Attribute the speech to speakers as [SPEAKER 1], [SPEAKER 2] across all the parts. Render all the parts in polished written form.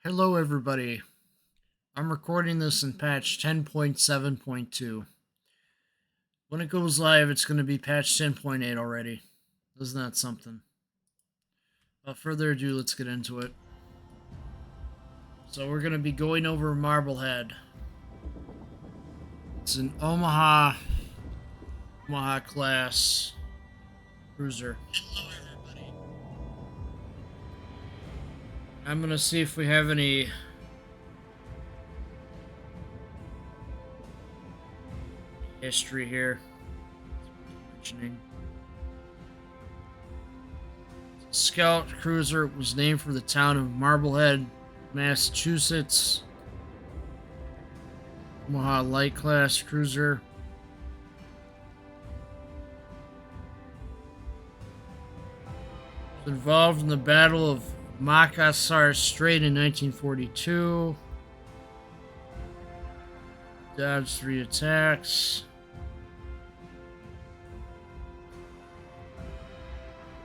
[SPEAKER 1] Hello, everybody. I'm recording this in patch 10.7.2. When it goes live, it's going to be patch 10.8 already. Isn't that something? Without further ado, let's get into it. So, we're going to be going over Marblehead. It's an Omaha class cruiser. Hello, everybody. I'm going to see if we have any history here. Mentioning. Scout cruiser was named for the town of Marblehead, Massachusetts. Omaha light class cruiser. Was involved in the Battle of Makassar Strait in 1942. Dodged 3 attacks.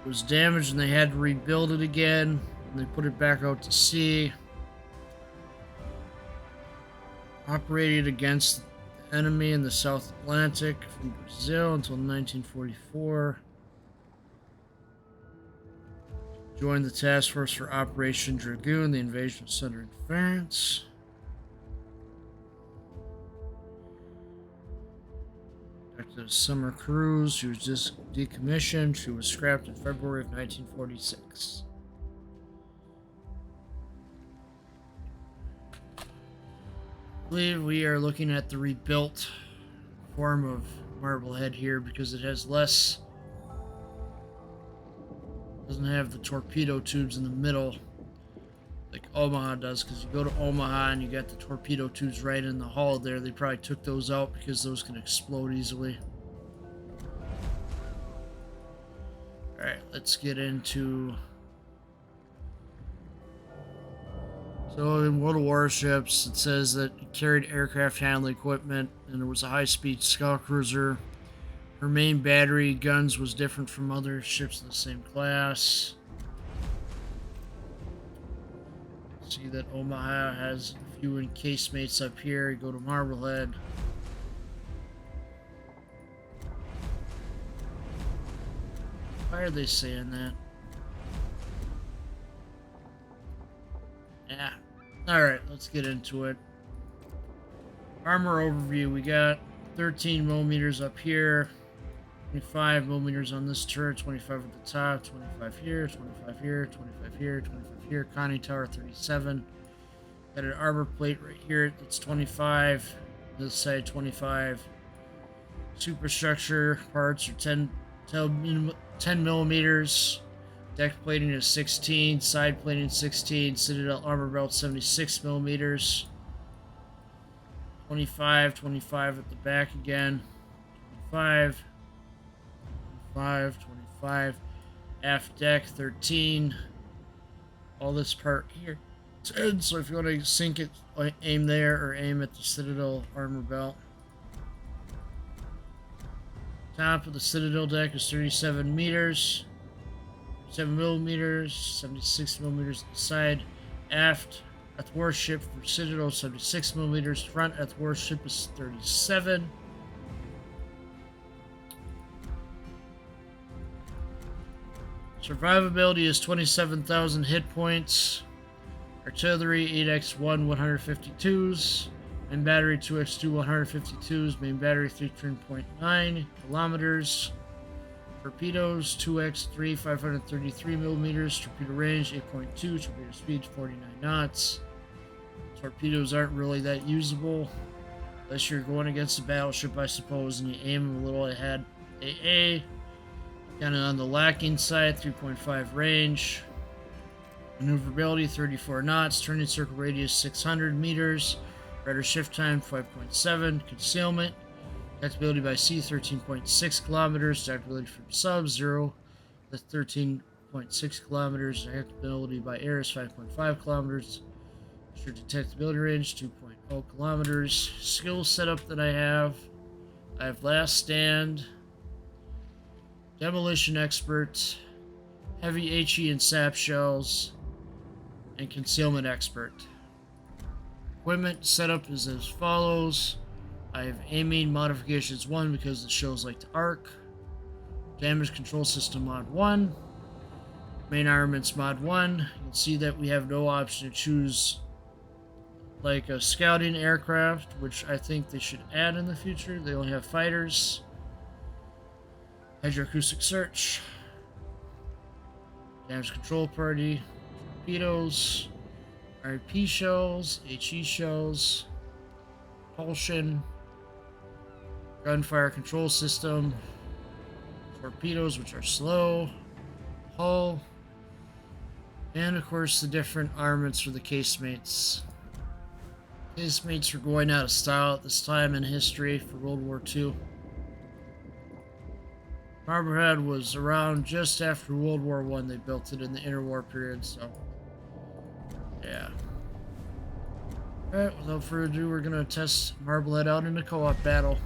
[SPEAKER 1] It was damaged and they had to rebuild it again. And they put it back out to sea. Operated against the enemy in the South Atlantic from Brazil until 1944. Joined the task force for Operation Dragoon. The invasion was centered in France. After a summer cruise, she was just decommissioned. She was scrapped in February of 1946. I believe we are looking at the rebuilt form of Marblehead here because it has less. Doesn't have the torpedo tubes in the middle like Omaha does, because you go to Omaha and you got the torpedo tubes right in the hull there. They probably took those out because those can explode easily. Alright, let's get into... So in World of Warships, it says that it carried aircraft handling equipment and it was a high-speed scout cruiser. Her main battery guns was different from other ships in the same class. See that Omaha has a few encasemates up here. You go to Marblehead. Why are they saying that? Yeah. Alright, let's get into it. Armor overview. We got 13 millimeters up here. 25 millimeters on this turret, 25 at the top, 25 here, 25 here, 25 here, 25 here. Conning tower 37. Got an armor plate right here. It's 25. This side 25. Superstructure parts are 10 millimeters. Deck plating is 16. Side plating 16. Citadel armor belt 76 millimeters. 25 at the back again. 25. 25, aft deck 13, all this part here 10, so if you want to sink it, aim there or aim at the Citadel armor belt. Top of the Citadel deck is 37 meters, 7 millimeters, 76 millimeters at the side. Aft at the warship for Citadel 76 millimeters, front at the warship is 37. Survivability is 27,000 hit points. Artillery 8x1 152s. Main battery 2x2 152s. Main battery 13.9 kilometers. Torpedoes 2x3 533 millimeters. Torpedo range 8.2. Torpedo speed 49 knots. Torpedoes aren't really that usable unless you're going against a battleship, I suppose, and you aim them a little ahead. AA. Kind of on the lacking side, 3.5 range. Maneuverability, 34 knots. Turning circle radius, 600 meters. Rudder shift time, 5.7. Concealment. Detectability by sea, 13.6 kilometers. Detectability from sub, 0. That's 13.6 kilometers. Detectability by air is 5.5 kilometers. Your detectability range, 2.0 kilometers. Skill setup that I have Last Stand. Demolition Expert, Heavy HE and Sap Shells, and concealment expert. Equipment setup is as follows. I have aiming modifications 1 because it shows like the arc. Damage control system mod 1. Main armaments mod 1. You can see that we have no option to choose like a scouting aircraft, which I think they should add in the future. They only have fighters. Hydroacoustic search. Damage control party. Torpedoes. RP shells. HE shells. Propulsion. Gunfire control system. Torpedoes, which are slow. Hull. And of course the different armaments for the casemates. Casemates were going out of style at this time in history for World War II. Marblehead was around just after World War I. They built it in the interwar period, so yeah. Alright, without further ado, we're going to test Marblehead out in a co-op battle.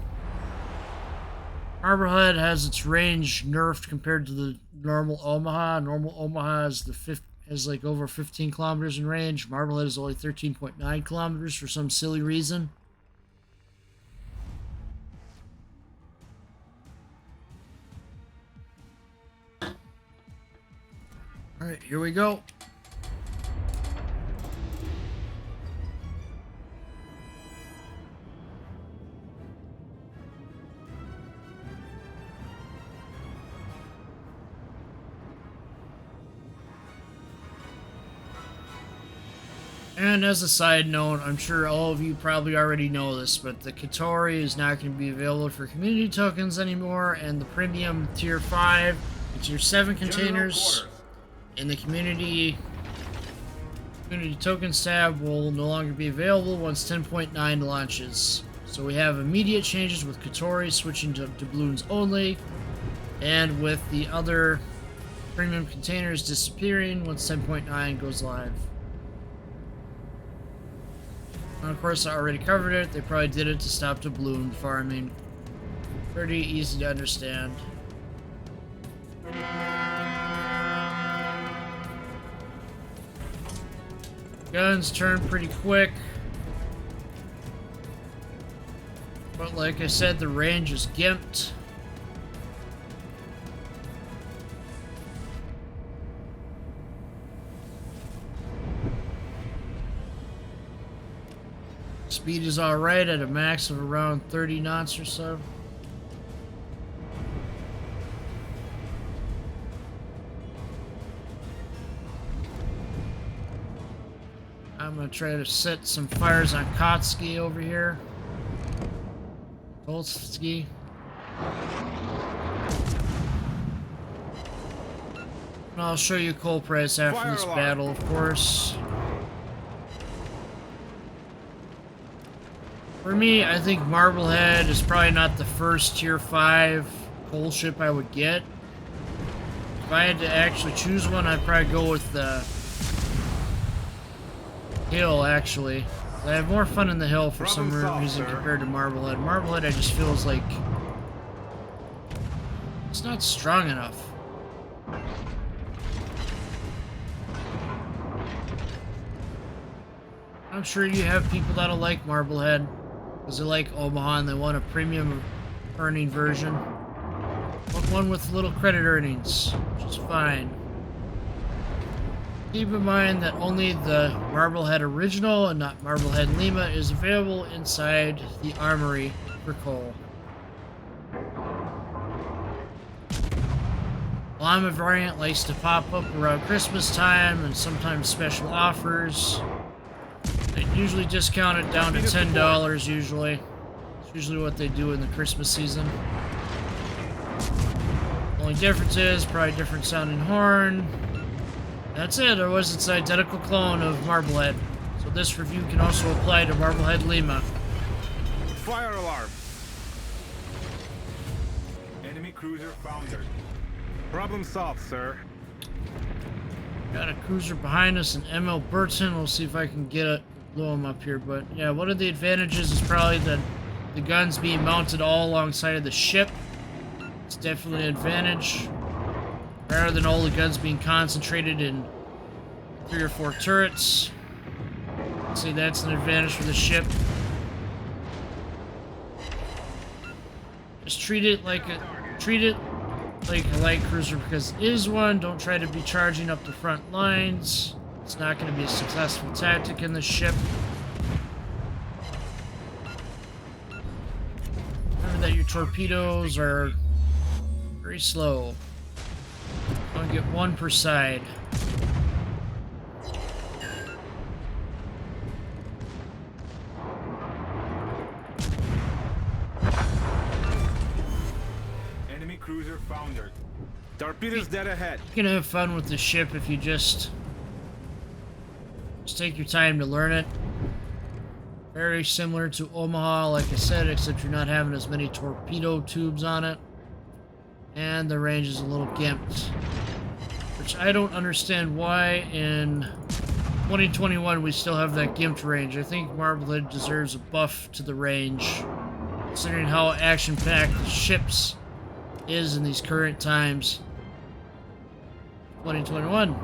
[SPEAKER 1] Marblehead has its range nerfed compared to the normal Omaha. Normal Omaha is like over 15 kilometers in range. Marblehead is only 13.9 kilometers for some silly reason. Alright, here we go. And as a side note, I'm sure all of you probably already know this, but the Katori is not going to be available for community tokens anymore, and the premium tier 5 and tier 7 containers in the community tokens tab will no longer be available once 10.9 launches. So we have immediate changes with Katori switching to doubloons only, and with the other premium containers disappearing once 10.9 goes live. And of course, I already covered it. They probably did it to stop doubloon farming. Pretty easy to understand. Guns turn pretty quick. But like I said, the range is gimped. Speed is alright at a max of around 30 knots or so. I'm going to try to set some fires on Kotsky over here. Kolsky. And I'll show you coal price after this battle, of course. For me, I think Marblehead is probably not the first tier 5 coal ship I would get. If I had to actually choose one, I'd probably go with the Hill, actually. I have more fun in the Hill for some reason compared to Marblehead. Marblehead, I just feels like it's not strong enough. I'm sure you have people that'll like Marblehead because they like Omaha and they want a premium earning version. But one with little credit earnings, which is fine. Keep in mind that only the Marblehead Original and not Marblehead Lima is available inside the armory for coal. Lima variant likes to pop up around Christmas time and sometimes special offers. They usually discount it down to $10 usually. It's usually what they do in the Christmas season. The only difference is probably different sounding horn. That's it, otherwise it's an identical clone of Marblehead. So this review can also apply to Marblehead Lima.
[SPEAKER 2] Fire alarm! Enemy cruiser foundered. Problem solved, sir.
[SPEAKER 1] Got a cruiser behind us, an ML Burton. We'll see if I can get it, blow him up here. But yeah, one of the advantages is probably the guns being mounted all alongside of the ship. It's definitely an advantage. Rather than all the guns being concentrated in 3 or 4 turrets. See, that's an advantage for the ship. Just treat it like a light cruiser because it is one. Don't try to be charging up the front lines. It's not going to be a successful tactic in the ship. Remember that your torpedoes are very slow. Only get one per side.
[SPEAKER 2] Enemy cruiser foundered. Torpedoes dead ahead.
[SPEAKER 1] You can have fun with the ship if you just take your time to learn it. Very similar to Omaha, like I said, except you're not having as many torpedo tubes on it. And the range is a little gimped. Which I don't understand why in 2021 we still have that gimped range. I think Marblehead deserves a buff to the range, considering how action-packed the ships is in these current times. 2021.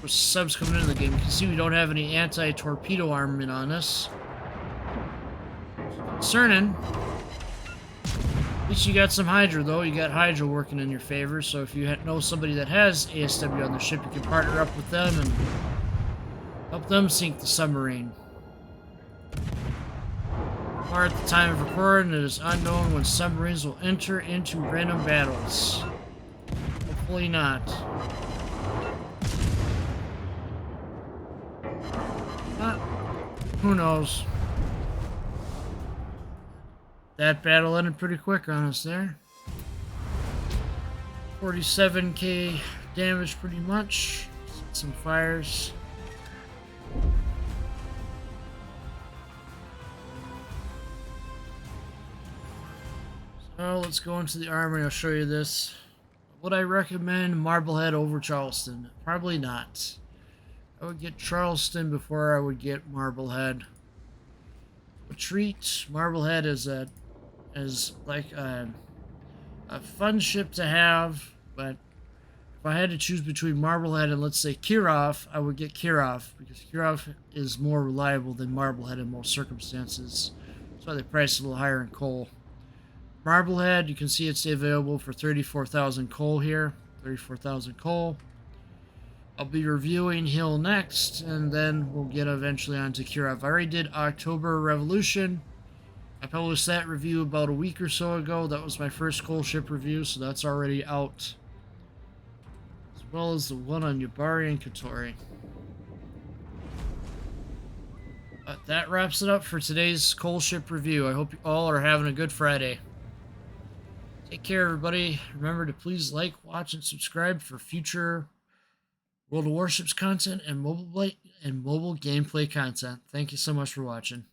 [SPEAKER 1] With subs coming into the game, you can see we don't have any anti-torpedo armament on us. Concerning. At least you got some Hydra, though. You got Hydra working in your favor, so if you know somebody that has ASW on the ship, you can partner up with them and help them sink the submarine. Or at the time of recording, it is unknown when submarines will enter into random battles. Hopefully not. But who knows? That battle ended pretty quick on us there. 47k damage pretty much. Some fires. So let's go into the armory. I'll show you this. Would I recommend Marblehead over Charleston? Probably not. I would get Charleston before I would get Marblehead. A treat. Marblehead is like a fun ship to have, but if I had to choose between Marblehead and, let's say, Kirov, I would get Kirov, because Kirov is more reliable than Marblehead in most circumstances. That's why they price a little higher in coal. Marblehead, you can see it's available for 34,000 coal here. 34,000 coal. I'll be reviewing Hill next, and then we'll get eventually onto Kirov. I already did October Revolution. I published that review about a week or so ago. That was my first coal ship review, so that's already out. As well as the one on Yubari and Katori. But that wraps it up for today's coal ship review. I hope you all are having a good Friday. Take care, everybody. Remember to please like, watch, and subscribe for future World of Warships content and mobile gameplay content. Thank you so much for watching.